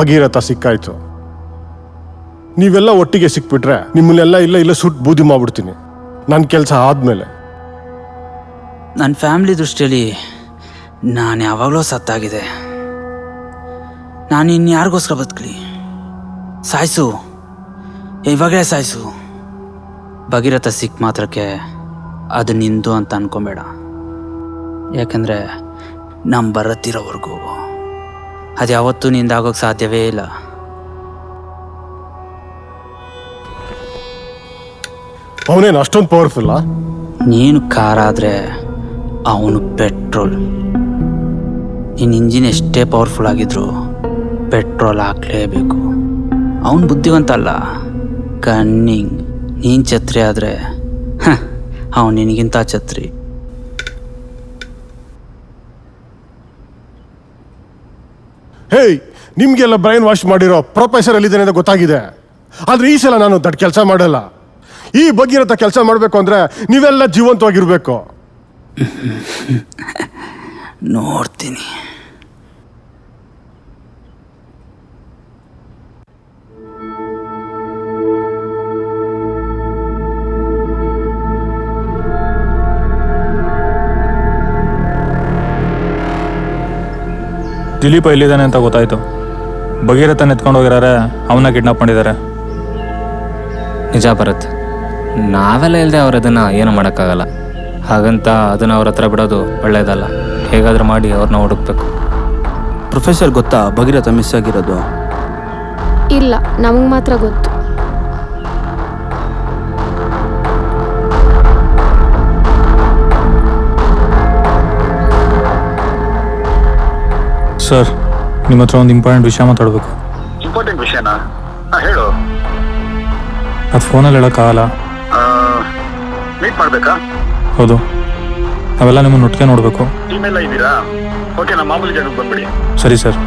ಭಗೀರಥ ಸಿಕ್ಕಾಯ್ತು. ನೀವೆಲ್ಲ ಒಟ್ಟಿಗೆ ಸಿಕ್ಬಿಟ್ರೆ ನಿಮ್ಮನ್ನೆಲ್ಲ ಇಲ್ಲ ಸುಟ್ಟು ಬೂದಿ ಮಾಡ್ಬಿಡ್ತೀನಿ ನನ್ನ ಕೆಲಸ ಆದ್ಮೇಲೆ. ನನ್ನ ಫ್ಯಾಮಿಲಿ ದೃಷ್ಟಿಯಲ್ಲಿ ನಾನು ಯಾವಾಗಲೂ ಸತ್ತಾಗಿದೆ. ನಾನು ಇನ್ಯಾರಿಗೋಸ್ಕರ ಬದುಕಲಿ? ಸಾಯಿಸು, ಇವಾಗಲೇ ಸಾಯಿಸು. ಭಗೀರಥ ಸಿಕ್ಕ ಮಾತ್ರಕ್ಕೆ ಅದು ನಿಂದು ಅಂತ ಅನ್ಕೊಂಬೇಡ. ಯಾಕಂದರೆ ನಮ್ಮ ಬರತ್ತಿರೋವರೆಗೂ ಅದು ಯಾವತ್ತೂ ನಿಂದಾಗೋಕ್ಕೆ ಸಾಧ್ಯವೇ ಇಲ್ಲ. ಅವನೇನು ಅಷ್ಟೊಂದು ಪವರ್ಫುಲ್ಲಾ? ನೀನು ಕಾರ್ ಆದರೆ ಅವನು ಪೆಟ್ರೋಲ್. ನಿನ್ನ ಇಂಜಿನ್ ಎಷ್ಟೇ ಪವರ್ಫುಲ್ ಆಗಿದ್ರು ಪೆಟ್ರೋಲ್ ಹಾಕಲೇಬೇಕು. ಅವನು ಬುದ್ಧಿವಂತ ಅಲ್ಲ, ಕನ್ನಿಂಗ್. ನೀನು ಛತ್ರಿ ಆದರೆ ಅವನು ನಿನಗಿಂತ ಛತ್ರಿ. ಹೇಯ್, ನಿಮ್ಗೆಲ್ಲ ಬ್ರೈನ್ ವಾಶ್ ಮಾಡಿರೋ ಪ್ರೊಫೆಸರ್ ಎಲ್ಲಿದ್ದಾನೆ ಅಂತ ಗೊತ್ತಾಗಿದೆ. ಆದ್ರೆ ಈ ಸಲ ನಾನು ದೊಡ್ಡ ಕೆಲಸ ಮಾಡಲ್ಲ. ಈ ಭಗೀರಥ ಕೆಲಸ ಮಾಡಬೇಕು ಅಂದ್ರೆ ನೀವೆಲ್ಲ ಜೀವಂತವಾಗಿರ್ಬೇಕು. ನೋಡ್ತೀನಿ. ದಿಲೀಪ ಎಲ್ಲಿದ್ದಾನೆ ಅಂತ ಗೊತ್ತಾಯ್ತು. ಭಗೀರಥ ಎತ್ಕೊಂಡು ಹೋಗಿದ್ದಾರೆ, ಅವನ್ನ ಕಿಡ್ನಾಪ್ ಮಾಡಿದ್ದಾರೆ. ನಿಜ ಭರತ್, ನಾವೆಲ್ಲ ಇಲ್ಲದೆ ಅವ್ರು ಅದನ್ನು ಏನೂ ಮಾಡೋಕ್ಕಾಗಲ್ಲ. ಹಾಗಂತ ಅದನ್ನು ಅವ್ರ ಹತ್ರ ಬಿಡೋದು ಒಳ್ಳೆಯದಲ್ಲ. ಹೇಗಾದರೂ ಮಾಡಿ ಅವ್ರನ್ನ ಹುಡುಕ್ಬೇಕು. ಪ್ರೊಫೆಸರ್ ಗೊತ್ತಾ ಭಗೀರಥ ಮಿಸ್ ಆಗಿರೋದು? ಇಲ್ಲ, ನಮಗೆ ಮಾತ್ರ ಗೊತ್ತು. ಸರ್, ನಿಮ್ಮ ಹತ್ರ ಒಂದು ಇಂಪಾರ್ಟೆಂಟ್ ವಿಷಯ ಮಾತಾಡಬೇಕು. ಇಂಪಾರ್ಟೆಂಟ್ ವಿಷಯನಾ? ಹೇಳು. ಅದು ಫೋನಲ್ಲಿ ಹೇಳೋಕ್ಕಾಗಲ್ಲ. ಮೀಟ್ ಮಾಡಬೇಕಾ? ಹೌದು, ನಾವೆಲ್ಲ ನಿಮ್ಮನ್ನು ಒಟ್ಟಿಗೆ ನೋಡಬೇಕು. ಟೀಮ್ ಎಲ್ಲ ಇದ್ದೀರಾ? ಓಕೆ, ನಮ್ಮ ಮಾಮೂಲಿ ಜಾಗಕ್ಕೆ ಬಂದ್ಬಿಡಿ. ಸರಿ ಸರ್.